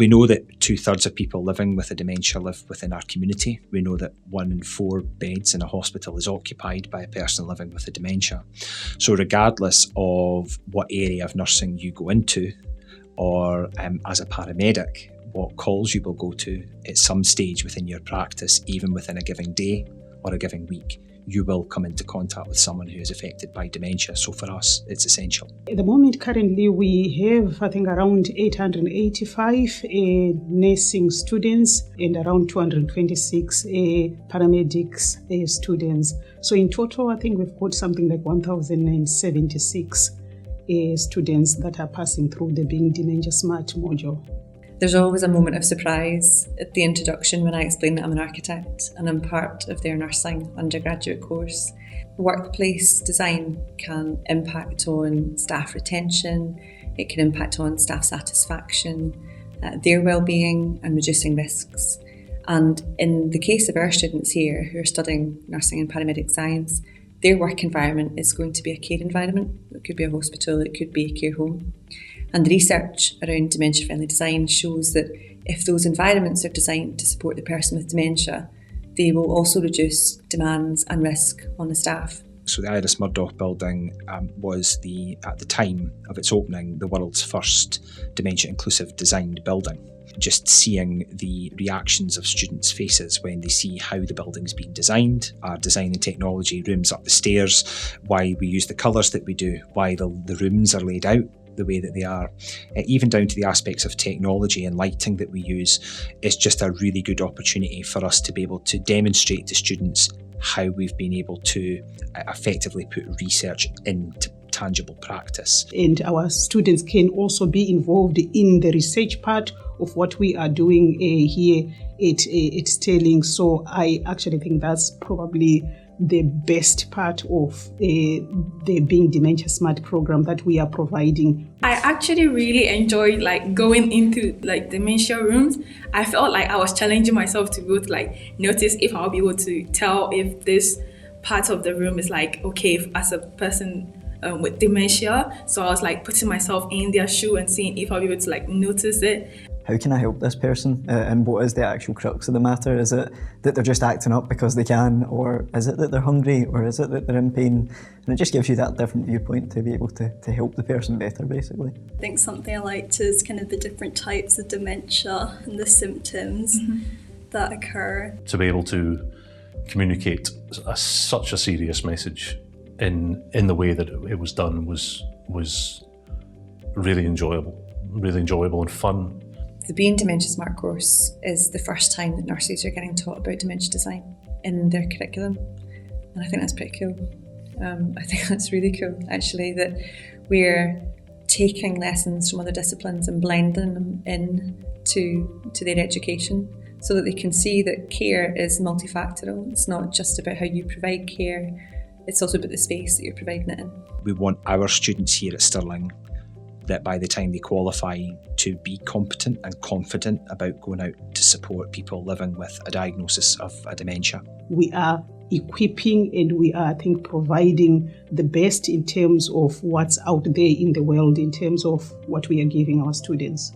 We know that 2/3 of people living with a dementia live within our community. We know that 1 in 4 beds in a hospital is occupied by a person living with a dementia. So regardless of what area of nursing you go into, or as a paramedic, what calls you will go to at some stage within your practice, even within a given day or a given week, you will come into contact with someone who is affected by dementia. So for us, it's essential. At the moment, currently, we have, I think, around 885 nursing students and around 226 paramedics students. So in total, I think we've got something like 1,076 students that are passing through the Being Dementia Smart module. There's always a moment of surprise at the introduction when I explain that I'm an architect and I'm part of their nursing undergraduate course. Workplace design can impact on staff retention, it can impact on staff satisfaction, their well-being and reducing risks. And in the case of our students here who are studying nursing and paramedic science, their work environment is going to be a care environment. It could be a hospital, it could be a care home. And the research around dementia-friendly design shows that if those environments are designed to support the person with dementia, they will also reduce demands and risk on the staff. So the Iris Murdoch building was, at the time of its opening, the world's first dementia-inclusive designed building. Just seeing the reactions of students' faces when they see how the building's been designed, our design and technology, rooms up the stairs, why we use the colours that we do, why the rooms are laid out the way that they are, even down to the aspects of technology and lighting that we use, is just a really good opportunity for us to be able to demonstrate to students how we've been able to effectively put research into tangible practice. And our students can also be involved in the research part of what we are doing here at Sterling. So I actually think that's probably the best part of the Being Dementia Smart program that we are providing. I actually really enjoyed going into dementia rooms. I felt like I was challenging myself to be able to notice if I'll be able to tell if this part of the room is okay as a person with dementia. So I was putting myself in their shoe and seeing if I'll be able to notice it. How can I help this person? And what is the actual crux of the matter? Is it that they're just acting up because they can, or is it that they're hungry, or is it that they're in pain? And it just gives you that different viewpoint to be able to help the person better, basically. I think something I liked is kind of the different types of dementia and the symptoms that occur. To be able to communicate such a serious message in the way that it was done was really enjoyable and fun. The Being Dementia Smart course is the first time that nurses are getting taught about dementia design in their curriculum, and I think that's pretty cool. I think that's really cool, actually, that we're taking lessons from other disciplines and blending them in to their education so that they can see that care is multifactorial. It's not just about how you provide care, it's also about the space that you're providing it in. We want our students here at Stirling that by the time they qualify to be competent and confident about going out to support people living with a diagnosis of a dementia. We are equipping and we are, I think, providing the best in terms of what's out there in the world, in terms of what we are giving our students.